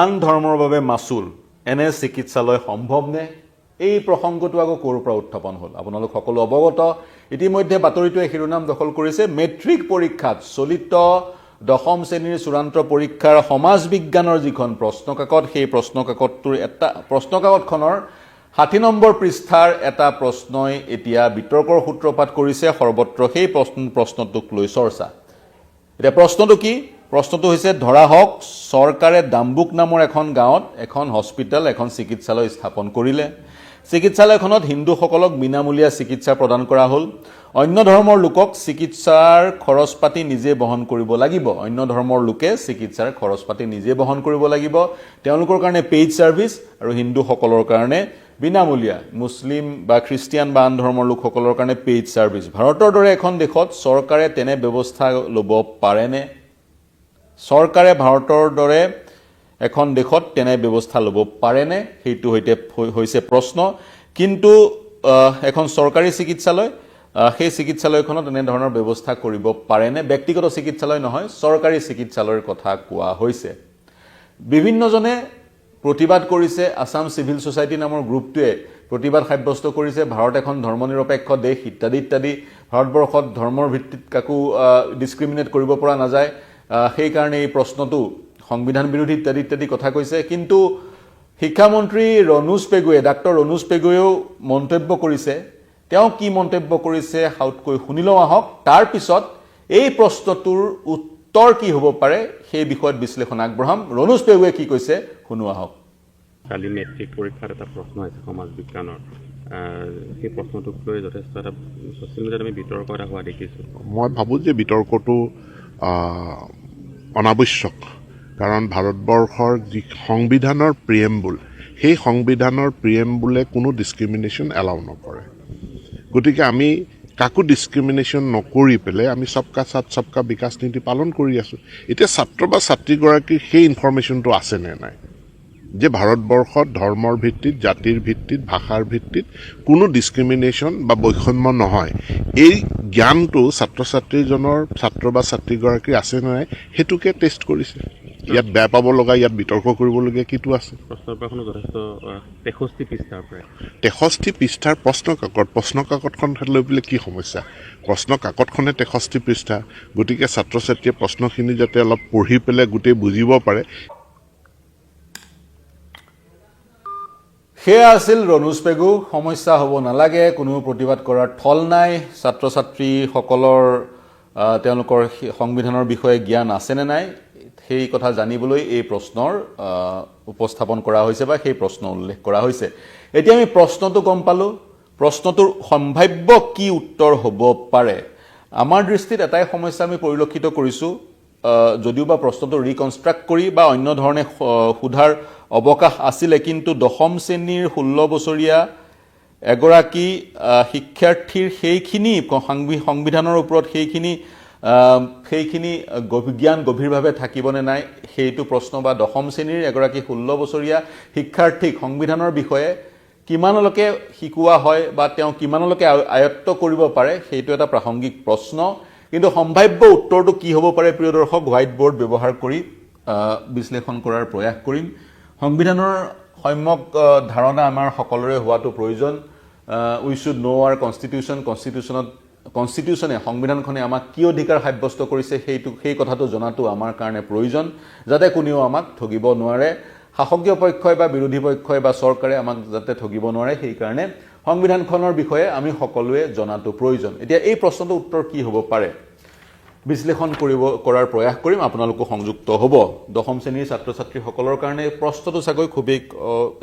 আন ধৰ্মৰ বাবে মাচুল এনে চিকিৎসালয় সম্ভৱনে এই প্ৰসংগটো আকৌ ক'ৰ পৰা উত্থাপন হ'ল আপোনালোক সকলো অৱগত ইতিমধ্যে বাতৰিটোৱে শিৰোনাম দখল কৰিছে মেট্ৰিক পৰীক্ষাত চলিত দশম শ্ৰেণীৰ চূড়ান্ত পৰীক্ষাৰ সমাজ বিজ্ঞানৰ যিখন প্ৰশ্নকাকত সেই প্ৰশ্নকাকতখনৰ 60 নম্বৰ পৃষ্ঠাৰ এটা প্ৰশ্নই এতিয়া বিতৰ্কৰ সূত্ৰপাত কৰিছে সৰ্বত্ৰ সেই প্ৰশ্নটোক লৈ চৰ্চা এতিয়া প্ৰশ্নটো কি প্ৰশ্নটো হৈছে ধৰা হওক চৰকাৰে ডাম্বুক নামৰ এখন গাঁৱত এখন হস্পিটেল এখন চিকিৎসালয় স্থাপন কৰিলে চিকিৎসালয়খনত হিন্দুসকলক বিনামূলীয়া চিকিৎসা প্ৰদান কৰা হ'ল অন্য ধৰ্মৰ লোকক চিকিৎসাৰ খৰচ পাতি নিজে বহন কৰিব লাগিব অন্য ধৰ্মৰ লোকে চিকিৎসাৰ খৰচ পাতি নিজে বহন কৰিব লাগিব তেওঁলোকৰ কাৰণে পেইড সাৰ্ভিস আৰু হিন্দুসকলৰ কাৰণে বিনামূলীয়া মুছলিম বা খ্ৰীষ্টিয়ান বা আন ধৰ্মৰ লোকসকলৰ কাৰণে পেইড সাৰ্ভিস ভাৰতৰ দৰে এখন দেশত চৰকাৰে তেনে ব্যৱস্থা ল'ব পাৰেনে চৰকাৰে ভাৰতৰ দৰে এখন দেশত তেনে ব্যৱস্থা ল'ব পাৰেনে সেইটো হৈছে প্ৰশ্ন কিন্তু এখন চৰকাৰী চিকিৎসালয় সেই চিকিৎসালয়খনত এনে ধৰণৰ ব্যৱস্থা কৰিব পাৰেনে ব্যক্তিগত চিকিৎসালয় নহয় চৰকাৰী চিকিৎসালয়ৰ কথা কোৱা হৈছে বিভিন্নজনে প্ৰতিবাদ কৰিছে আসাম সিভিল সোসাইটি নামৰ গ্ৰুপটোৱে প্ৰতিবাদ সাব্যস্ত কৰিছে ভাৰত এখন ধৰ্মনিৰপেক্ষ দেশ ইত্যাদি ইত্যাদি ভাৰতবৰ্ষত ধৰ্মৰ ভিত্তিত কাকো ডিসক্ৰিমিনেট কৰিব পৰা নাযায় সেই কাৰণে এই প্ৰশ্নটো সংবিধান বিৰোধী ইত্যাদি ইত্যাদি কথা কৈছে কিন্তু শিক্ষামন্ত্ৰী ৰনোজ পেগুৱে ডাক্তৰ ৰনোজ পেগুৱেও মন্তব্য কৰিছে তেওঁ কি মন্তব্য কৰিছে হাউতকৈ শুনিলো আহক তাৰ পিছত এই প্ৰশ্নটোৰ উত্তৰ কি হ'ব পাৰে সেই বিষয়ত বিশ্লেষণ আগবঢ়াম ৰনোজ পেগুৱে কি কৈছে শুনো আহক কালি মেট্ৰিক পৰীক্ষাৰ এটা প্ৰশ্ন আছে সমাজ বিজ্ঞানৰ সেই প্ৰশ্নটোক লৈ যথেষ্ট এটা ছ'চিয়েল মিডিয়াত আমি বিতৰ্ক এটা হোৱা দেখিছোঁ মই ভাবোঁ যে বিতৰ্কটো অনাৱশ্যক কাৰণ ভাৰতবৰ্ষৰ যি সংবিধানৰ প্ৰিএম্বুল সেই সংবিধানৰ প্ৰিএম্বুলে কোনো ডিসক্ৰিমিনেশ্যন এলাউ নকৰে গতিকে আমি কাকো ডিসক্ৰিমিনেশ্যন নকৰি পেলাই আমি সবকা সাথ সবকা বিকাশ নীতি পালন কৰি আছোঁ এতিয়া ছাত্ৰ বা ছাত্ৰীগৰাকীৰ সেই ইনফৰমেশ্যনটো আছে নে নাই যে ভাৰতবৰ্ষত ধৰ্মৰ ভিত্তিত জাতিৰ ভিত্তিত ভাষাৰ ভিত্তিত কোনো ডিসক্ৰিমিনেশ্যন বা বৈষম্য নহয় এই জ্ঞানটো ছাত্ৰ-ছাত্ৰীজনৰ ছাত্ৰ বা ছাত্ৰীগৰাকীৰ আছে নে নাই হেতুকে টেষ্ট কৰিছে ইয়াত বেয়া পাব লগা ইয়াত বিতৰ্ক কৰিবলগীয়া কিটো আছে প্ৰশ্নপত্ৰখনো যথেষ্ট 63 পৃষ্ঠাৰ প্ৰায় 63 পৃষ্ঠাৰ প্ৰশ্নকাকতখন লৈ পেলাই কি সমস্যা প্ৰশ্নকাকতখনে 63 পৃষ্ঠা গতিকে ছাত্ৰ ছাত্ৰীয়ে প্ৰশ্নখিনি যাতে অলপ পঢ়ি পেলাই গোটেই বুজিব পাৰে সেয়া আছিল ৰনোজ পেগু সমস্যা হ'ব নালাগে কোনো প্ৰতিবাদ কৰাৰ থল নাই ছাত্ৰ ছাত্ৰীসকলৰ তেওঁলোকৰ সংবিধানৰ বিষয়ে জ্ঞান আছে নে নাই সেই কথা জানিবলৈ এই প্ৰশ্নৰ উপস্থাপন কৰা হৈছে বা সেই প্ৰশ্ন উল্লেখ কৰা হৈছে এতিয়া আমি প্ৰশ্নটো গম পালো প্ৰশ্নটোৰ সম্ভাৱ্য কি উত্তৰ হ'ব পাৰে আমাৰ দৃষ্টিত এটাই সমস্যা আমি পৰিলক্ষিত কৰিছো যদিও বা প্ৰশ্নটো ৰিকনষ্ট্ৰাক্ট কৰি বা অন্য ধৰণে সুধাৰ অৱকাশ আছিল কিন্তু দশম শ্ৰেণীৰ 16 বছৰীয়া এগৰাকী শিক্ষাৰ্থীৰ সেইখিনি সংবিধানৰ ওপৰত সেইখিনি জ্ঞান গভীৰভাৱে থাকিবনে নাই সেইটো প্ৰশ্ন বা দশম শ্ৰেণীৰ এগৰাকী 16 বছৰীয়া শিক্ষাৰ্থীক সংবিধানৰ বিষয়ে কিমানলৈকে শিকোৱা হয় বা তেওঁ কিমানলৈকে আয়ত্ত কৰিব পাৰে সেইটো এটা প্ৰাসংগিক প্ৰশ্ন কিন্তু সম্ভাৱ্য উত্তৰটো কি হ'ব পাৰে প্ৰিয় দৰ্শক হোৱাইট বোৰ্ড ব্যৱহাৰ কৰি বিশ্লেষণ কৰাৰ প্ৰয়াস কৰিম সংবিধানৰ সম্যক ধাৰণা আমাৰ সকলোৰে হোৱাটো প্ৰয়োজন উই শুড নো আৱাৰ কনস্টিটিউশনে সংবিধানখনে আমাক কি অধিকাৰ সাব্যস্ত কৰিছে সেই কথাটো জনাটো আমাৰ কাৰণে প্ৰয়োজন যাতে কোনেও আমাক ঠগিব নোৱাৰে শাসকীয় পক্ষই বা বিৰোধী পক্ষই বা চৰকাৰে আমাক যাতে ঠগিব নোৱাৰে সেই কাৰণে সংবিধানখনৰ বিষয়ে আমি সকলোৱে জনাটো প্ৰয়োজন এতিয়া এই প্ৰশ্নটোৰ উত্তৰ কি হ'ব পাৰে বিশ্লেষণ কৰাৰ প্ৰয়াস কৰিম আপোনালোকো সংযুক্ত হ'ব দশম শ্ৰেণীৰ ছাত্ৰ ছাত্ৰীসকলৰ কাৰণে প্ৰশ্নটো চাগৈ খুবেই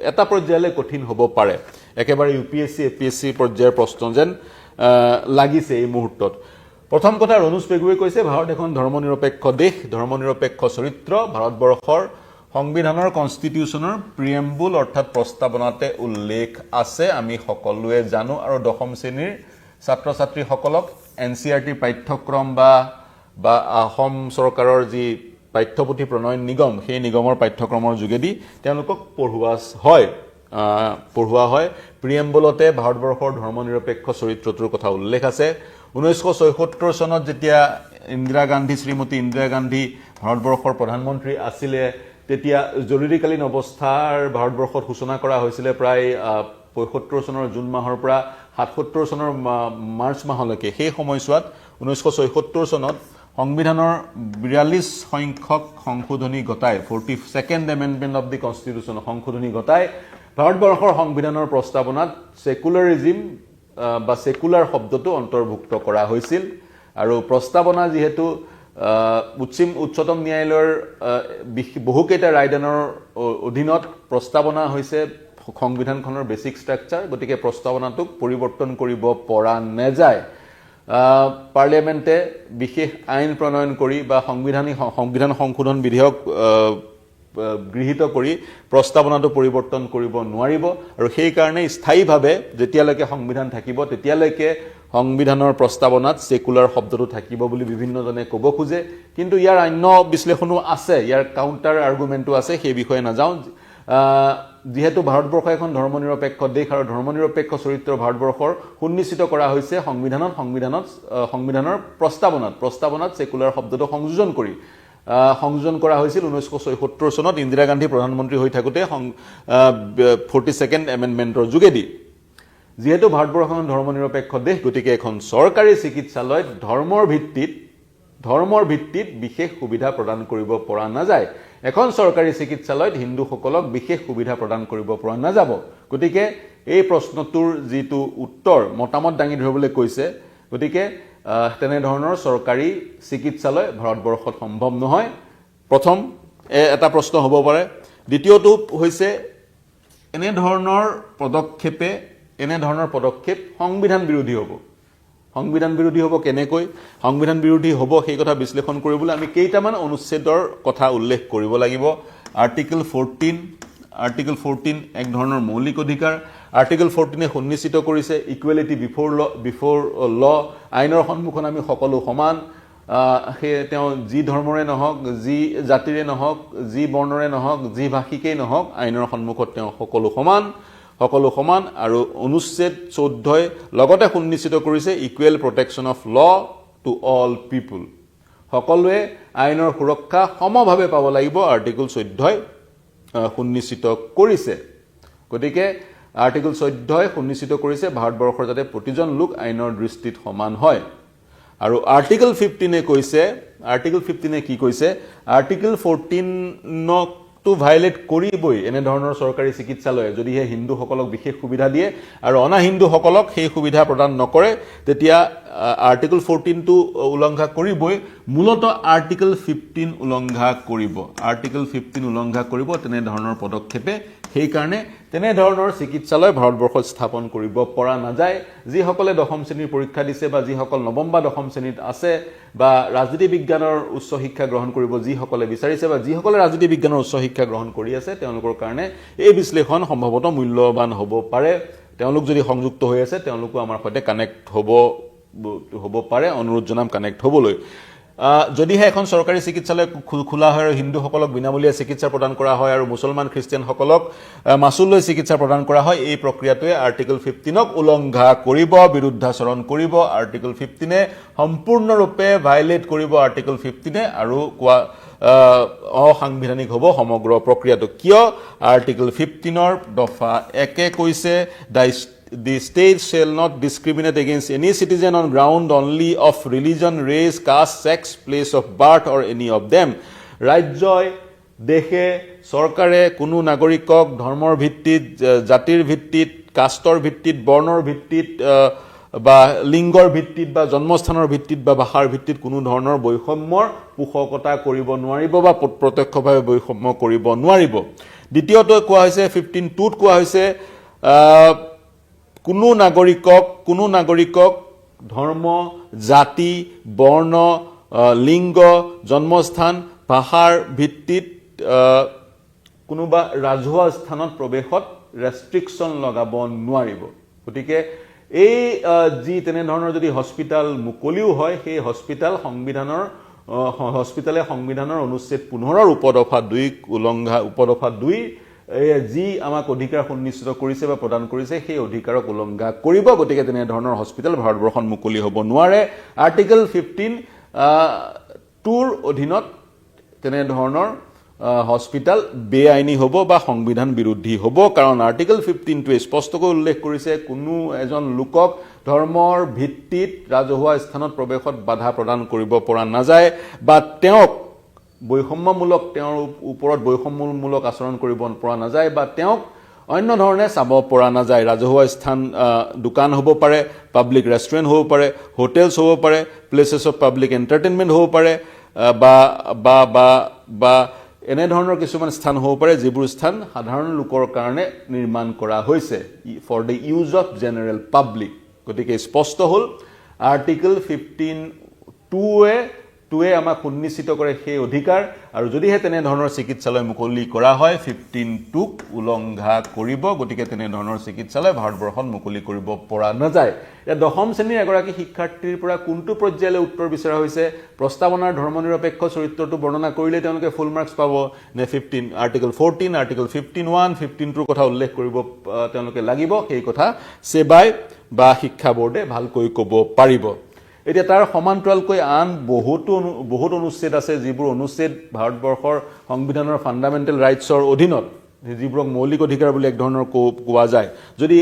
এটা পৰ্যায়লৈ কঠিন হ'ব পাৰে একেবাৰে ইউপিএসসি এপিএসসি পৰ্যায়ৰ প্ৰশ্ন যেন লাগিছে এই মুহূৰ্তত প্ৰথম কথা ৰনোজ পেগুৱে কৈছে ভাৰত এখন ধৰ্মনিৰপেক্ষ দেশ ধৰ্মনিৰপেক্ষ চৰিত্ৰ ভাৰতবৰ্ষৰ সংবিধানৰ কনস্টিটিউশনৰ প্ৰিএম্বুল অৰ্থাৎ প্ৰস্তাৱনাতে উল্লেখ আছে আমি সকলোৱে জানো আৰু দশম শ্ৰেণীৰ ছাত্ৰ ছাত্ৰীসকলক এনচিআৰটি পাঠ্যক্ৰম বা অসম চৰকাৰৰ যি পাঠ্যপুথি প্ৰণয়ন নিগম সেই নিগমৰ পাঠ্যক্ৰমৰ যোগেদি তেওঁলোকক পঢ়ুৱা হয় প্ৰিএম্বুলতে ভাৰতবৰ্ষৰ ধৰ্মনিৰপেক্ষ চৰিত্ৰটোৰ কথা উল্লেখ আছে 1976 চনত যেতিয়া শ্ৰীমতী ইন্দিৰা গান্ধী ভাৰতবৰ্ষৰ প্ৰধানমন্ত্ৰী আছিলে তেতিয়া জৰুৰীকালীন অৱস্থাৰ ভাৰতবৰ্ষত সূচনা কৰা হৈছিলে প্ৰায় ৭৫ চনৰ জুন মাহৰ পৰা ৭৭ চনৰ মাৰ্চ মাহলৈকে সেই সময়ছোৱাত 19৭৬ চনত সংবিধানৰ ৪২ সংখ্যক সংশোধনী ঘটাই 42nd amendment of the constitution সংশোধনী ঘটাই ভাৰতবৰ্ষৰ সংবিধানৰ প্ৰস্তাৱনাত সেকুলাৰিজিম বা সেকুলাৰ শব্দটো অন্তৰ্ভুক্ত কৰা হৈছিল আৰু প্ৰস্তাৱনা যিহেতু উচ্চতম ন্যায়ালয়ৰ বহুকেইটা ৰায়দানৰ অধীনত প্ৰস্তাৱনা হৈছে সংবিধানখনৰ বেছিক ষ্ট্ৰাকচাৰ গতিকে প্ৰস্তাৱনাটোক পৰিৱৰ্তন কৰিব পৰা নাযায় পাৰ্লিয়ামেণ্টে বিশেষ আইন প্ৰণয়ন কৰি বা সংবিধান সংশোধন বিধেয়ক গৃহীত কৰি প্ৰস্তাৱনাটো পৰিৱৰ্তন কৰিব নোৱাৰিব আৰু সেই কাৰণে স্থায়ীভাৱে যেতিয়ালৈকে সংবিধান থাকিব তেতিয়ালৈকে সংবিধানৰ প্ৰস্তাৱনাত সেকুলাৰ শব্দটো থাকিব বুলি বিভিন্নজনে ক'ব খোজে কিন্তু ইয়াৰ অন্য বিশ্লেষণো আছে ইয়াৰ কাউণ্টাৰ আৰ্গুমেণ্টো আছে সেই বিষয়ে নাযাওঁ যেহেতু ভাৰতবৰ্ষ এখন ধৰ্মনিৰপেক্ষ দেশ আৰু ধৰ্মনিৰপেক্ষ চৰিত্ৰ ভাৰতবৰ্ষৰ সুনিশ্চিত কৰা হৈছে সংবিধানৰ প্ৰস্তাৱনাত সেকুলাৰ শব্দটো সংযোজন কৰা হৈছিল 19৭৬ চনত ইন্দিৰা গান্ধী প্ৰধানমন্ত্ৰী হৈ থাকোতে 42nd এমেণ্ডমেণ্টৰ যোগেদি যেহেতু ভাৰতবৰ্ষ এখন ধৰ্মনিৰপেক্ষ দেশ গতিকে এখন চৰকাৰী চিকিৎসালয়ত ধৰ্মৰ ভিত্তিত বিশেষ সুবিধা প্ৰদান কৰিব পৰা নাযায় এখন চৰকাৰী চিকিৎসালয়ত হিন্দুসকলক বিশেষ সুবিধা প্ৰদান কৰিব পৰা নাযাব গতিকে এই প্ৰশ্নটোৰ যিটো উত্তৰ মতামত দাঙি ধৰিবলৈ কৈছে গতিকে তেনে ধৰণৰ চৰকাৰী চিকিৎসালয় ভাৰতবৰ্ষত সম্ভৱ নহয় প্ৰথম এটা প্ৰশ্ন হ'ব পাৰে দ্বিতীয়টো হৈছে এনে ধৰণৰ পদক্ষেপ সংবিধান বিৰোধী হ'ব কেনেকৈ সংবিধান বিৰোধী হ'ব সেই কথা বিশ্লেষণ কৰিবলৈ আমি কেইটামান অনুচ্ছেদৰ কথা উল্লেখ কৰিব লাগিব আৰ্টিকল 14 এক ধৰণৰ মৌলিক অধিকাৰ আৰ্টিকল 14 সুনিশ্চিত কৰিছে ইকুৱেলিটি বিফৰ ল আইনৰ সন্মুখত আমি সকলো সমান তেওঁ যি ধৰ্মৰে নহওক যি জাতিৰে নহওক যি বৰ্ণৰে নহওক যি ভাষিকেই নহওক আইনৰ সন্মুখত তেওঁ সকলো সমান আৰু অনুচ্ছেদ 14 লগতে সুনিশ্চিত কৰিছে equal protection of law to all people সকলোৱে আইনৰ সুৰক্ষা সমভাৱে পাব লাগিব আৰ্টিকল 14 সুনিশ্চিত কৰিছে গতিকে আৰ্টিকল 14 সুনিশ্চিত কৰিছে ভাৰতবৰ্ষৰ যাতে প্ৰতিজন লোক আইনৰ দৃষ্টিত সমান হয় আৰু আৰ্টিকল 15 কি কৈছে আৰ্টিকল 14 টো ভায়োলেট কৰিবই এনে ধৰণৰ চৰকাৰী চিকিৎসালয়ে যদিহে হিন্দুসকলক বিশেষ সুবিধা দিয়ে আৰু অনা হিন্দুসকলক সেই সুবিধা প্ৰদান নকৰে তেতিয়া আৰ্টিকল 14 টো উলংঘা কৰিবই মূলত আৰ্টিকল 15 উলংঘা কৰিব তেনে ধৰণৰ পদক্ষেপে সেই কাৰণে তেনে ধৰণৰ চিকিৎসালয় ভাৰতবৰ্ষত স্থাপন কৰিব পৰা নাযায় যিসকলে দশম শ্ৰেণীৰ পৰীক্ষা দিছে বা যিসকল নৱম বা দশম শ্ৰেণীত আছে বা ৰাজনীতি বিজ্ঞানৰ উচ্চ শিক্ষা গ্ৰহণ কৰিব যিসকলে বিচাৰিছে বা যিসকলে ৰাজনীতি বিজ্ঞানৰ উচ্চ শিক্ষা গ্ৰহণ কৰি আছে তেওঁলোকৰ কাৰণে এই বিশ্লেষণ সম্ভৱতঃ মূল্যৱান হ'ব পাৰে তেওঁলোক যদি সংযুক্ত হৈ আছে তেওঁলোকো আমাৰ সৈতে কানেক্ট হ'ব পাৰে অনুৰোধ জনাম কানেক্ট হ'বলৈ যদিহে এখন চৰকাৰী চিকিৎসালয় খোলা হয় আৰু হিন্দুসকলক বিনামূলীয়া চিকিৎসা প্ৰদান কৰা হয় আৰু মুছলমান খ্ৰীষ্টিয়ানসকলক মাচুল লৈ চিকিৎসা প্ৰদান কৰা হয় এই প্ৰক্ৰিয়াটোৱে আৰ্টিকল 15ক উলংঘা কৰিব বিৰুদ্ধাচৰণ কৰিব আৰ্টিকল 15 সম্পূৰ্ণৰূপে ভায়োলেট কৰিব আৰ্টিকল 15 আৰু অসাংবিধানিক হ'ব সমগ্ৰ প্ৰক্ৰিয়াটো কিয় আৰ্টিকল 15ৰ দফা 1 কৈছে The state shall not discriminate against any citizen on ground only of religion, race, caste, sex, place of birth or any of them. ৰাজ্যই দেশে চৰকাৰে কোনো নাগৰিকক ধৰ্মৰ ভিত্তিত জাতিৰ ভিত্তিত কাষ্টৰ ভিত্তিত বৰ্ণৰ ভিত্তিত বা লিংগৰ ভিত্তিত বা জন্মস্থানৰ ভিত্তিত বা ভাষাৰ ভিত্তিত কোনো ধৰণৰ বৈষম্যৰ পোষকতা কৰিব নোৱাৰিব বা প্ৰত্যক্ষভাৱে বৈষম্য কৰিব নোৱাৰিব দ্বিতীয়টো কোৱা হৈছে 15(2)ত কোৱা হৈছে কোনো নাগৰিকক ধৰ্ম জাতি বৰ্ণ লিংগ জন্মস্থান ভাষাৰ ভিত্তিত কোনোবা ৰাজহুৱা স্থানত প্ৰৱেশত ৰেষ্ট্ৰিকশ্যন লগাব নোৱাৰিব গতিকে এই যি তেনে ধৰণৰ যদি হস্পিটাল মুকলিও হয় সেই হস্পিটালে সংবিধানৰ অনুচ্ছেদ 15ৰ উপদফা 2 যি আমাক অধিকাৰ সুনিশ্চিত কৰিছে বা প্ৰদান কৰিছে সেই অধিকাৰক উলংঘা কৰিব গতিকে তেনে ধৰণৰ হস্পিটাল ভাৰতবৰ্ষত মুকলি হ'ব নোৱাৰে আৰ্টিকল 15 2ৰ অধীনত তেনে ধৰণৰ হস্পিটাল বেআইনী হ'ব বা সংবিধান বিৰোধী হ'ব কাৰণ আৰ্টিকল 15টোৱে স্পষ্টকৈ উল্লেখ কৰিছে কোনো এজন লোকক ধৰ্মৰ ভিত্তিত ৰাজহুৱা স্থানত প্ৰৱেশত বাধা প্ৰদান কৰিব পৰা নাযায় বা তেওঁক বৈষম্যমূলক তেওঁৰ ওপৰত বৈষম্যমূলক আচৰণ কৰিব পৰা নাযায় বা তেওঁক অন্য ধৰণে চাব পৰা নাযায় ৰাজহুৱা স্থান দোকান হ'ব পাৰে পাব্লিক ৰেষ্টুৰেণ্ট হ'ব পাৰে হোটেলছ হ'ব পাৰে প্লেচেছ অফ পাব্লিক এণ্টাৰটেইনমেণ্ট হ'ব পাৰে বা বা বা বা এনে ধৰণৰ কিছুমান স্থান হ'ব পাৰে যিবোৰ স্থান সাধাৰণ লোকৰ কাৰণে নিৰ্মাণ কৰা হৈছে for the use of general public গতিকে স্পষ্ট হ'ল আৰ্টিকল 15(2)টোৱে আমাক সুনিশ্চিত কৰে সেই অধিকাৰ আৰু যদিহে তেনে ধৰণৰ চিকিৎসালয় মুকলি কৰা হয় 15(2)ক উলংঘা কৰিব গতিকে তেনে ধৰণৰ চিকিৎসালয় ভাৰতবৰ্ষত মুকলি কৰিব পৰা নাযায় এতিয়া দশম শ্ৰেণীৰ এগৰাকী শিক্ষাৰ্থীৰ পৰা কোনটো পৰ্যায়লৈ উত্তৰ বিচৰা হৈছে প্ৰস্তাৱনাৰ ধৰ্মনিৰপেক্ষ চৰিত্ৰটো বৰ্ণনা কৰিলে তেওঁলোকে ফুল মাৰ্কছ পাব নে আৰ্টিকল 14 আৰ্টিকল 15(1) 15টোৰ কথা উল্লেখ কৰিব তেওঁলোকে লাগিব সেই কথা সেবাই বা শিক্ষা বোৰ্ডে ভালকৈ ক'ব পাৰিব এতিয়া তাৰ সমান্তৰালকৈ আন বহুত অনুচ্ছেদ আছে যিবোৰ অনুচ্ছেদ ভাৰতবৰ্ষৰ সংবিধানৰ ফাণ্ডামেণ্টেল ৰাইটছৰ অধীনত যিবোৰক মৌলিক অধিকাৰ বুলি এক ধৰণৰ কোৱা যায় যদি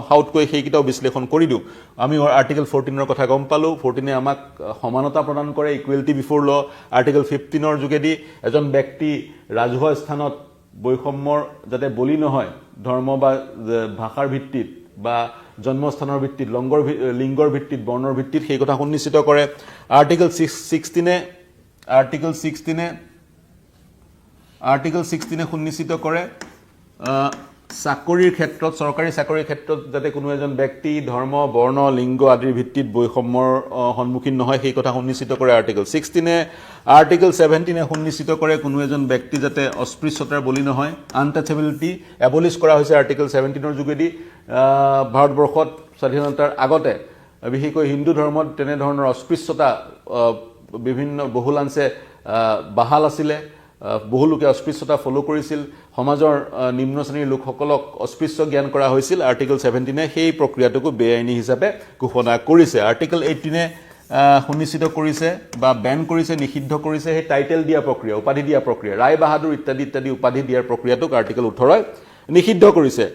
হাউটকৈ সেইকেইটাও বিশ্লেষণ কৰি দিওঁ আমি আৰ্টিকল 14ৰ কথা গম পালোঁ 14এ আমাক সমানতা প্ৰদান কৰে ইকুৱেলিটি বিফৰ ল আৰ্টিকল 15ৰ যোগেদি এজন ব্যক্তি ৰাজহুৱা স্থানত বৈষম্যৰ যাতে বলি নহয় ধৰ্ম বা ভাষাৰ ভিত্তিত বা জন্মস্থানৰ ভিত্তিত লিংগৰ ভিত্তিত বৰ্ণৰ ভিত্তিত সেই কথা সুনিশ্চিত কৰে আৰ্টিকল 16এ সুনিশ্চিত কৰে চাকৰিৰ ক্ষেত্ৰত চৰকাৰী চাকৰিৰ ক্ষেত্ৰত যাতে কোনো এজন ব্যক্তি ধৰ্ম বৰ্ণ লিংগ আদিৰ ভিত্তিত বৈষম্যৰ সন্মুখীন নহয় সেই কথা সুনিশ্চিত কৰে আৰ্টিকল 16এ আৰ্টিকল 17এ সুনিশ্চিত কৰে কোনো এজন ব্যক্তি যাতে অস্পৃশ্যতাৰ বলি নহয় আনটাচেবিলিটি এবলিছ কৰা হৈছে আৰ্টিকল 17ৰ যোগেদি ভাৰতবৰ্ষত স্বাধীনতাৰ আগতে বিশেষকৈ হিন্দু ধৰ্মত তেনেধৰণৰ অস্পৃশ্যতা বিভিন্ন বহুলাংশে বাহাল আছিলে বহু লোকে অস্পৃশ্যতা ফলো কৰিছিল সমাজৰ নিম্ন শ্ৰেণীৰ লোকসকলক অস্পৃশ্য জ্ঞান কৰা হৈছিল আৰ্টিকল 17এ সেই প্ৰক্ৰিয়াটোকো বেআইনী হিচাপে ঘোষণা কৰিছে আৰ্টিকল 18এ সুনিশ্চিত কৰিছে বা বেন কৰিছে নিষিদ্ধ কৰিছে সেই টাইটেল দিয়া প্ৰক্ৰিয়া উপাধি দিয়া প্ৰক্ৰিয়া ৰায় বাহাদুৰ ইত্যাদি উপাধি দিয়াৰ প্ৰক্ৰিয়াটোক আৰ্টিকল 18 নিষিদ্ধ কৰিছে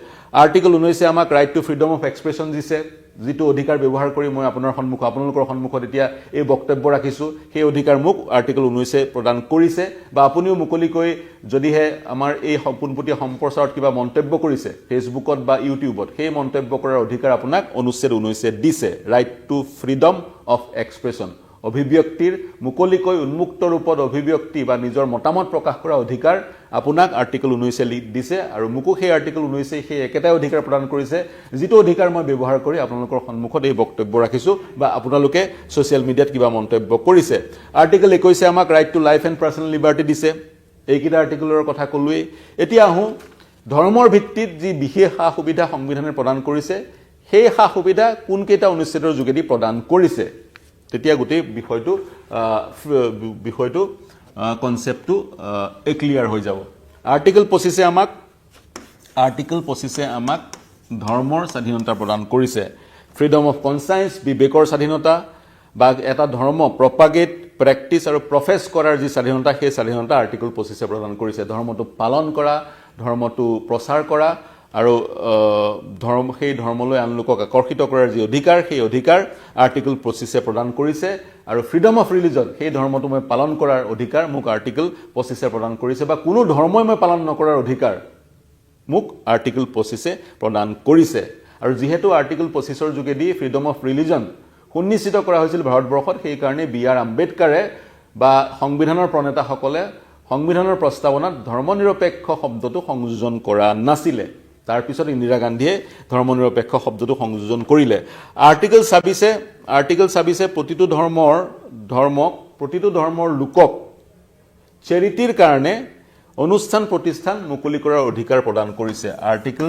আৰ্টিকল 19এ আমাক right to freedom of expression দিছে যিটো অধিকাৰ ব্যৱহাৰ কৰি মই আপোনালোকৰ সন্মুখত এতিয়া এই বক্তব্য ৰাখিছোঁ সেই অধিকাৰ মোক আৰ্টিকল 19এ প্ৰদান কৰিছে বা আপুনিও মুকলিকৈ যদিহে আমাৰ এই পোনপটীয়া সম্প্ৰচাৰত কিবা মন্তব্য কৰিছে ফেচবুকত বা ইউটিউবত সেই মন্তব্য কৰাৰ অধিকাৰ আপোনাক অনুচ্ছেদ 19এ দিছে right to freedom of expression অভিব্যক্তিৰ মুকলিকৈ উন্মুক্ত ৰূপত অভিব্যক্তি বা নিজৰ মতামত প্ৰকাশ কৰা অধিকাৰ আপোনাক আৰ্টিকল 19এ দিছে আৰু মোকো সেই আৰ্টিকল 19এ সেই একেটাই অধিকাৰ প্ৰদান কৰিছে যিটো অধিকাৰ মই ব্যৱহাৰ কৰি আপোনালোকৰ সন্মুখত এই বক্তব্য ৰাখিছোঁ বা আপোনালোকে ছ'চিয়েল মিডিয়াত কিবা মন্তব্য কৰিছে আৰ্টিকল 21এ আমাক right to life and personal liberty দিছে এইকেইটা আৰ্টিকলৰ কথা ক'লোৱেই এতিয়া আহোঁ ধৰ্মৰ ভিত্তিত যি বিশেষ সা সুবিধা সংবিধানে প্ৰদান কৰিছে সেই সা সুবিধা কোনকেইটা অনুচ্ছেদৰ যোগেদি প্ৰদান কৰিছে তেতিয়া গোটেই বিষয়টো কনসেপ্টটো ক্লিয়াৰ হৈ যাব আৰ্টিকল 25এ আমাক ধৰ্মৰ স্বাধীনতা প্ৰদান কৰিছে ফ্ৰীডম অফ কনসায়েন্স বিবেকৰ স্বাধীনতা বা এটা ধৰ্ম প্ৰপাগেট প্ৰেক্টিছ আৰু প্ৰফেছ কৰাৰ যি স্বাধীনতা সেই স্বাধীনতা আৰ্টিকল 25এ প্ৰদান কৰিছে ধৰ্মটো পালন কৰা ধৰ্মটো প্ৰচাৰ কৰা আৰু সেই ধৰ্মলৈ আন লোকক আকৰ্ষিত কৰাৰ যি অধিকাৰ সেই অধিকাৰ আৰ্টিকল 25এ প্ৰদান কৰিছে আৰু ফ্ৰীডম অফ ৰিলিজন সেই ধৰ্মটো মই পালন কৰাৰ অধিকাৰ মোক আৰ্টিকল 25এ প্ৰদান কৰিছে বা কোনো ধৰ্মই মই পালন নকৰাৰ অধিকাৰ মোক আৰ্টিকল 25এ প্ৰদান কৰিছে আৰু যেহেতু আৰ্টিকল 25ৰ যোগেদি ফ্ৰীডম অফ ৰিলিজন সুনিশ্চিত কৰা হৈছিল ভাৰতবৰ্ষত সেই কাৰণে বি.আৰ. আম্বেদকাৰে বা সংবিধানৰ প্ৰণেতাসকলে সংবিধানৰ প্ৰস্তাৱনাত ধৰ্মনিৰপেক্ষ শব্দটো সংযোজন কৰা নাছিলে তাৰ পিছত ইন্দিৰা গান্ধীয়ে ধৰ্মনিৰপেক্ষ শব্দটো সংযোজন কৰিলে আৰ্টিকল 26এ প্ৰতিটো ধৰ্মৰ লোকক চেৰিটিৰ কাৰণে অনুষ্ঠান প্ৰতিষ্ঠান মুকলি কৰাৰ অধিকাৰ প্ৰদান কৰিছে আৰ্টিকল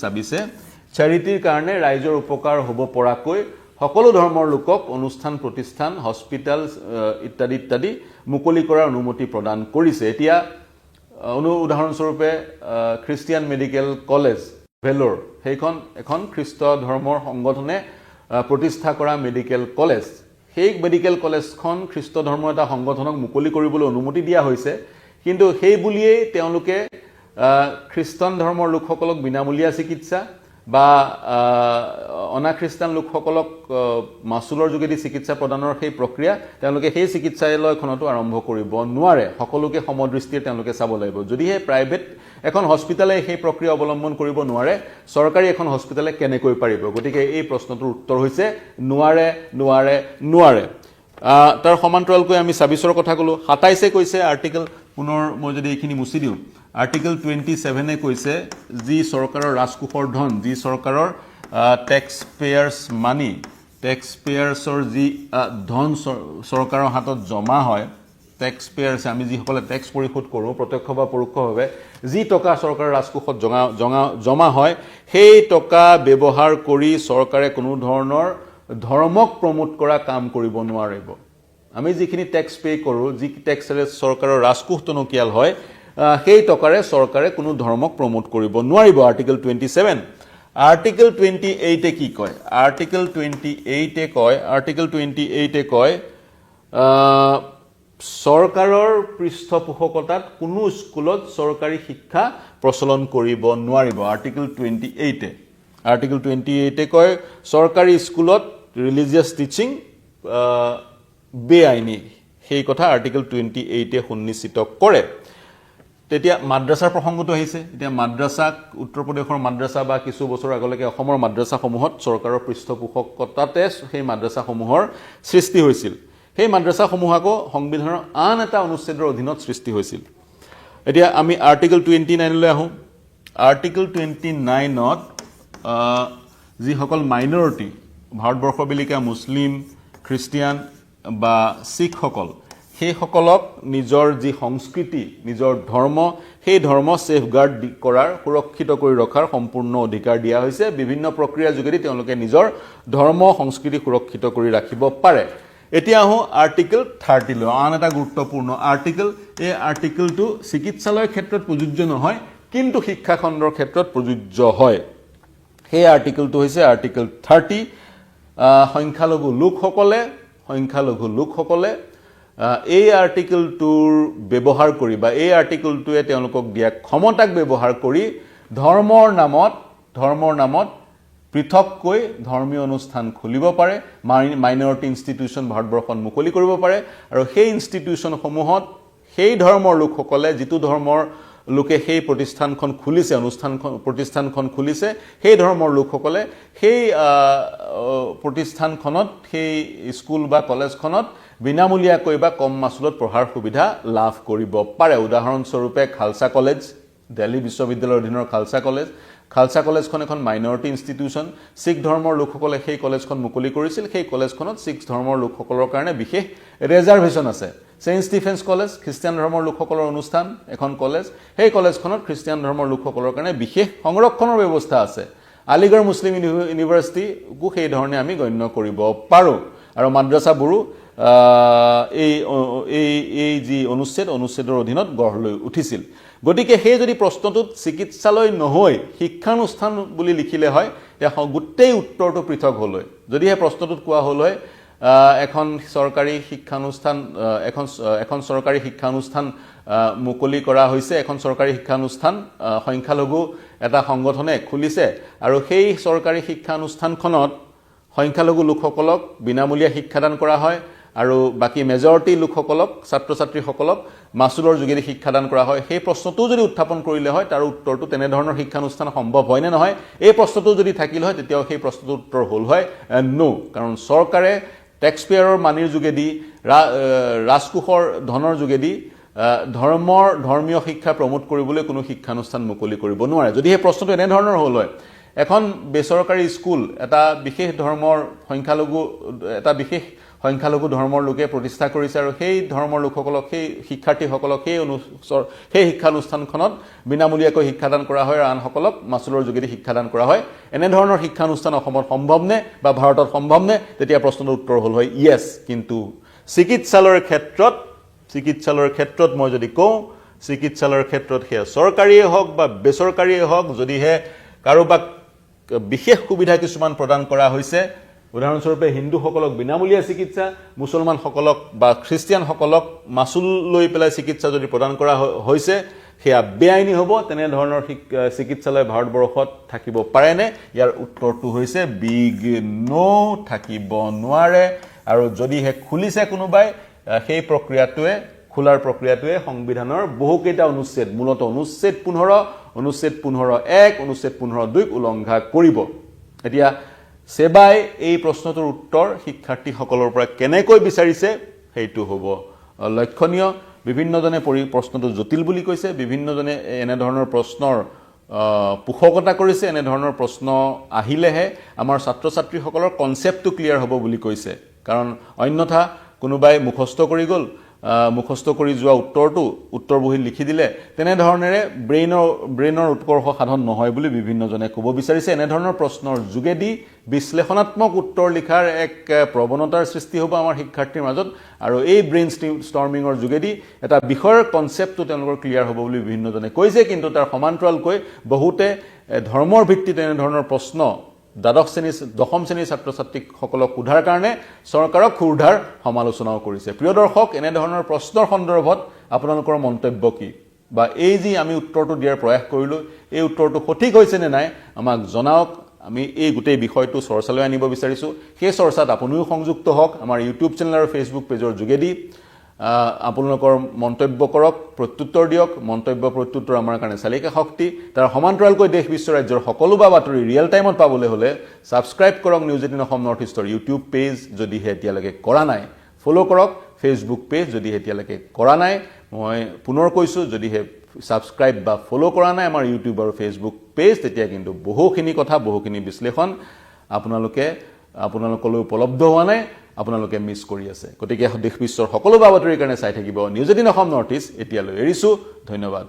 26এ চেৰিটিৰ কাৰণে ৰাইজৰ উপকাৰ হ'ব পৰাকৈ সকলো ধৰ্মৰ লোকক অনুষ্ঠান প্ৰতিষ্ঠান হস্পিটাল ইত্যাদি মুকলি কৰাৰ অনুমতি প্ৰদান কৰিছে এতিয়া উদাহৰণস্বৰূপে খ্ৰীষ্টিয়ান মেডিকেল কলেজ ভেলোৰ সেইখন এখন খ্ৰীষ্ট ধৰ্মৰ সংগঠনে প্ৰতিষ্ঠা কৰা মেডিকেল কলেজ সেই মেডিকেল কলেজখন খ্ৰীষ্ট ধৰ্মৰ এটা সংগঠনক মুকলি কৰিবলৈ অনুমতি দিয়া হৈছে কিন্তু সেই বুলিয়েই তেওঁলোকে খ্ৰীষ্টান ধৰ্মৰ লোকসকলক বিনামূলীয়া চিকিৎসা বা অনাখ্ৰীষ্টান লোকসকলক মাচুলৰ যোগেদি চিকিৎসা প্ৰদানৰ সেই প্ৰক্ৰিয়া তেওঁলোকে সেই চিকিৎসালয়খনতো আৰম্ভ কৰিব নোৱাৰে সকলোকে সমদৃষ্টিৰে তেওঁলোকে চাব লাগিব যদিহে প্ৰাইভেট এখন হস্পিটালে সেই প্ৰক্ৰিয়া অৱলম্বন কৰিব নোৱাৰে চৰকাৰী এখন হস্পিটালে কেনেকৈ পাৰিব গতিকে এই প্ৰশ্নটোৰ উত্তৰ হৈছে নোৱাৰে তাৰ সমান্তৰালকৈ আমি ২৬ৰ কথা ক'লো ২৭ কৈছে আৰ্টিকেল পুনৰ মই যদি এইখিনি মুছি দিওঁ আৰ্টিকেল 27 কৈছে যি চৰকাৰৰ ৰাজকোষৰ ধন যি চৰকাৰৰ টেক্স পেয়াৰ্ছ মানি টেক্স পেয়াৰ্ছৰ যি ধন চৰকাৰৰ হাতত জমা হয় টেক্স পেয়াৰ্ছ আমি যিসকলে টেক্স পৰিশোধ কৰোঁ প্ৰত্যক্ষ বা পৰোক্ষভাৱে যি টকা চৰকাৰৰ ৰাজকোষত জমা হয় সেই টকা ব্যৱহাৰ কৰি চৰকাৰে কোনো ধৰণৰ ধৰ্মক প্ৰমোট কৰা কাম কৰিব নোৱাৰিব আমি যিখিনি টেক্স পে কৰোঁ যি টেক্সৰে চৰকাৰৰ ৰাজকোষ টনকিয়াল হয় সেই টকাৰে চৰকাৰে কোনো ধৰ্মক প্ৰমোট কৰিব নোৱাৰিব আৰ্টিকেল 27 আৰ্টিকেল 28 কি কয় আৰ্টিকেল 28 কয় চৰকাৰৰ পৃষ্ঠপোষকতাত কোনো স্কুলত চৰকাৰী শিক্ষা প্ৰচলন কৰিব নোৱাৰিব আৰ্টিকেল 28 কয় চৰকাৰী স্কুলত ৰিলিজিয়াছ টিচিং বেআইনী সেই কথা আৰ্টিকেল 28 সুনিশ্চিত কৰে তেতিয়া মাদ্ৰাছাৰ প্ৰসংগটো আহিছে এতিয়া মাদ্ৰাছাক উত্তৰ প্ৰদেশৰ মাদ্ৰাছা বা কিছু বছৰ আগলৈকে অসমৰ মাদ্ৰাছাসমূহত চৰকাৰৰ পৃষ্ঠপোষকতাতে সেই মাদ্ৰাছাসমূহৰ সৃষ্টি হৈছিল সেই মাদ্ৰাছাসমূহকো সংবিধানৰ আন এটা অনুচ্ছেদৰ অধীনত সৃষ্টি হৈছিল এতিয়া আমি আৰ্টিকেল 29 লৈ আহোঁ আৰ্টিকেল 29ত যিসকল মাইনৰিটি ভাৰতবৰ্ষ বিলিকা মুছলিম খ্ৰীষ্টিয়ান বা শিখসকল সেইসকলক নিজৰ যি সংস্কৃতি নিজৰ ধৰ্ম সেই ধৰ্ম সেফগাৰ্ড কৰাৰ সুৰক্ষিত কৰি ৰখাৰ সম্পূৰ্ণ অধিকাৰ দিয়া হৈছে বিভিন্ন প্ৰক্ৰিয়াৰ যোগেদি তেওঁলোকে নিজৰ ধৰ্ম সংস্কৃতি সুৰক্ষিত কৰি ৰাখিব পাৰে এতিয়া আহোঁ আৰ্টিকেল 30 লৈ আন এটা গুৰুত্বপূৰ্ণ আৰ্টিকেল এই আৰ্টিকেলটো চিকিৎসালয়ৰ ক্ষেত্ৰত প্ৰযোজ্য নহয় কিন্তু শিক্ষা খণ্ডৰ ক্ষেত্ৰত প্ৰযোজ্য হয় সেই আৰ্টিকেলটো হৈছে আৰ্টিকেল 30 সংখ্যালঘু লোকসকলে এই আৰ্টিকেলটোৰ ব্যৱহাৰ কৰি বা এই আৰ্টিকেলটোৱে তেওঁলোকক দিয়া ক্ষমতাক ব্যৱহাৰ কৰি ধৰ্মৰ নামত পৃথককৈ ধৰ্মীয় অনুষ্ঠান খুলিব পাৰে মাইনৰিটি ইনষ্টিটিউচন ভাৰতবৰ্ষত মুকলি কৰিব পাৰে আৰু সেই ইনষ্টিটিউচনসমূহত সেই ধৰ্মৰ লোকসকলে যিটো ধৰ্মৰ লোকে সেই প্ৰতিষ্ঠানখন খুলিছে প্ৰতিষ্ঠানখন খুলিছে সেই ধৰ্মৰ লোকসকলে সেই প্ৰতিষ্ঠানখনত সেই স্কুল বা কলেজখনত বিনামূলীয়াকৈ বা কম মাচুলত পঢ়াৰ সুবিধা লাভ কৰিব পাৰে উদাহৰণস্বৰূপে খালসা কলেজ দিল্লী বিশ্ববিদ্যালয়ৰ অধীনৰ খালসা কলেজখন এখন মাইনৰিটি ইনষ্টিটিউচন শিখ ধৰ্মৰ লোকসকলে সেই কলেজখন মুকলি কৰিছিল সেই কলেজখনত শিখ ধৰ্মৰ লোকসকলৰ কাৰণে বিশেষ ৰিজাৰ্ভেশ্যন আছে সেন্ট ষ্টিফেন্স কলেজ খ্ৰীষ্টিয়ান ধৰ্মৰ লোকসকলৰ অনুষ্ঠান এখন কলেজ সেই কলেজখনত খ্ৰীষ্টিয়ান ধৰ্মৰ লোকসকলৰ কাৰণে বিশেষ সংৰক্ষণৰ ব্যৱস্থা আছে আলিগড় মুছলিম ইউনিভাৰ্চিটিকো সেই ধৰণে আমি গণ্য কৰিব পাৰোঁ আৰু মাদ্ৰাছাবোৰো এই যি অনুচ্ছেদৰ অধীনত গঢ় লৈ উঠিছিল গতিকে সেই যদি প্ৰশ্নটোত চিকিৎসালয় নহয় শিক্ষানুষ্ঠান বুলি লিখিলে হয় তেতিয়া গোটেই উত্তৰটো পৃথক হ'ল হয় যদিহে প্ৰশ্নটোত কোৱা হ'ল হয় এখন চৰকাৰী শিক্ষানুষ্ঠান মুকলি কৰা হৈছে এখন চৰকাৰী শিক্ষানুষ্ঠান সংখ্যালঘু এটা সংগঠনে খুলিছে আৰু সেই চৰকাৰী শিক্ষানুষ্ঠানখনত সংখ্যালঘু লোকসকলক বিনামূলীয়া শিক্ষাদান কৰা হয় আৰু বাকি মেজৰিটি লোকসকলক ছাত্ৰ-ছাত্ৰীসকলক মাচুলৰ যোগেদি শিক্ষাদান কৰা হয় সেই প্ৰশ্নটো যদি উত্থাপন কৰিলে হয় তাৰ উত্তৰটো তেনে ধৰণৰ শিক্ষানুষ্ঠান সম্ভৱ হয় নে নহয় এই প্ৰশ্নটো যদি থাকিল হয় তেতিয়া সেই প্ৰশ্নটোৰ উত্তৰ হ'ল হয় নো কাৰণ চৰকাৰে টেক্স পেয়াৰৰ মানিৰ যোগেদি ৰাজকোষৰ ধনৰ যোগেদি ধৰ্মীয় শিক্ষা প্ৰমোট কৰিবলৈ কোনো শিক্ষানুষ্ঠান মুকলি কৰিব নোৱাৰে যদি এই প্ৰশ্নটো এনে ধৰণৰ হ'ল হয় এখন বেচৰকাৰী স্কুল এটা বিশেষ সংখ্যালঘু ধৰ্মৰ লোকে প্ৰতিষ্ঠা কৰিছে আৰু সেই ধৰ্মৰ লোকসকলক সেই শিক্ষাৰ্থীসকলক সেই শিক্ষানুষ্ঠানখনত বিনামূলীয়াকৈ শিক্ষাদান কৰা হয় আৰু আনসকলক মাচুলৰ যোগেদি শিক্ষাদান কৰা হয় এনে ধৰণৰ শিক্ষানুষ্ঠান অসমত সম্ভৱনে বা ভাৰতত সম্ভৱনে তেতিয়া প্ৰশ্নটোৰ উত্তৰ হ'ল হয় ইয়েছ কিন্তু চিকিৎসালয়ৰ ক্ষেত্ৰত মই যদি কওঁ চিকিৎসালয়ৰ ক্ষেত্ৰত সেয়া চৰকাৰীয়ে হওক বা বেচৰকাৰীয়ে হওক যদিহে কাৰোবাক বিশেষ সুবিধা কিছুমান প্ৰদান কৰা হৈছে উদাহৰণস্বৰূপে হিন্দুসকলক বিনামূলীয়া চিকিৎসা, মুছলমানসকলক বা খ্ৰীষ্টিয়ানসকলক মাচুল লৈ পেলাই চিকিৎসা যদি প্ৰদান কৰা হৈছে সেয়া বেআইনী হ'ব। তেনেধৰণৰ চিকিৎসালয় ভাৰতবৰ্ষত থাকিব পাৰেনে? ইয়াৰ উত্তৰটো হৈছে বিগ নো, থাকিব নোৱাৰে। আৰু যদিহে খুলিছে কোনোবাই, সেই প্ৰক্ৰিয়াটোৱে খোলাৰ প্ৰক্ৰিয়াটোৱে সংবিধানৰ বহুকেইটা অনুচ্ছেদ, মূলত অনুচ্ছেদ 15, অনুচ্ছেদ 15(1), অনুচ্ছেদ 15(2) উলংঘা কৰিব। এতিয়া সেবাই এই প্ৰশ্নটোৰ উত্তৰ শিক্ষাৰ্থীসকলৰ পৰা কেনেকৈ বিচাৰিছে সেইটো হ'ব লক্ষণীয়। বিভিন্নজনে প্ৰশ্নটো জটিল বুলি কৈছে, বিভিন্নজনে এনেধৰণৰ প্ৰশ্নৰ পোষকতা কৰিছে। এনেধৰণৰ প্ৰশ্ন আহিলেহে আমাৰ ছাত্ৰ ছাত্ৰীসকলৰ কনচেপ্টটো ক্লিয়াৰ হ'ব বুলি কৈছে। কাৰণ অন্যথা কোনোবাই মুখস্থ কৰি গ'ল, মুখস্থ কৰি যোৱা উত্তৰটো উত্তৰ বহীত লিখি দিলে, তেনেধৰণেৰে ব্ৰেইনৰ উৎকৰ্ষ সাধন নহয় বুলি বিভিন্নজনে ক'ব বিচাৰিছে। এনেধৰণৰ প্ৰশ্নৰ যোগেদি বিশ্লেষণাত্মক উত্তৰ লিখাৰ এক প্ৰৱণতাৰ সৃষ্টি হ'ব আমাৰ শিক্ষাৰ্থীৰ মাজত। আৰু এই ব্ৰেইন ষ্টৰ্মিঙৰ যোগেদি এটা বিষয়ৰ কনচেপ্টটো তেওঁলোকৰ ক্লিয়াৰ হ'ব বুলি বিভিন্নজনে কৈছে। কিন্তু তাৰ সমান্তৰালকৈ বহুতে ধৰ্মৰ ভিত্তিত এনেধৰণৰ প্ৰশ্ন দশম শ্ৰেণীৰ ছাত্ৰ ছাত্ৰীসকলক সোধাৰ কাৰণে চৰকাৰক ক্ষুৰধাৰ সমালোচনাও কৰিছে। প্ৰিয় দৰ্শক, এনেধৰণৰ প্ৰশ্নৰ সন্দৰ্ভত আপোনালোকৰ মন্তব্য কি? বা এই যি আমি উত্তৰটো দিয়াৰ প্ৰয়াস কৰিলোঁ, এই উত্তৰটো সঠিক হৈছে নে নাই আমাক জনাওক। আমি এই গোটেই বিষয়টো চৰ্চালৈ আনিব বিচাৰিছোঁ। সেই চৰ্চাত আপুনিও সংযুক্ত হওক আমাৰ ইউটিউব চেনেল আৰু ফেচবুক পেজৰ যোগেদি। আপোনালোকৰ মন্তব্য কৰক, প্ৰত্যুত্তৰ দিয়ক। মন্তব্য প্ৰত্যুত্তৰ আমাৰ কাৰণে চালিকা শক্তি। তাৰ সমান্তৰালকৈ দেশ বিশ্ব ৰাজ্যৰ সকলো বা বাতৰি ৰিয়েল টাইমত পাবলৈ হ'লে ছাবস্ক্ৰাইব কৰক নিউজ 18 অসম নৰ্থ ইষ্টৰ ইউটিউব পেজ যদিহে এতিয়ালৈকে কৰা নাই, ফ'ল' কৰক ফেচবুক পেজ যদিহে এতিয়ালৈকে কৰা নাই। মই পুনৰ কৈছোঁ, যদিহে ছাবস্ক্ৰাইব বা ফ'ল' কৰা নাই আমাৰ ইউটিউব আৰু ফেচবুক পেজ, তেতিয়া কিন্তু বহুখিনি কথা, বহুখিনি বিশ্লেষণ আপোনালোকলৈ উপলব্ধ হোৱা নাই, আপোনালোকে মিছ কৰি আছে। গতিকে দেশ বিশ্বৰ সকলো বা বাতৰিৰ কাৰণে চাই থাকিব নিউজ 18 অসম নৰ্থ ইষ্ট। এতিয়ালৈ এৰিছোঁ, ধন্যবাদ।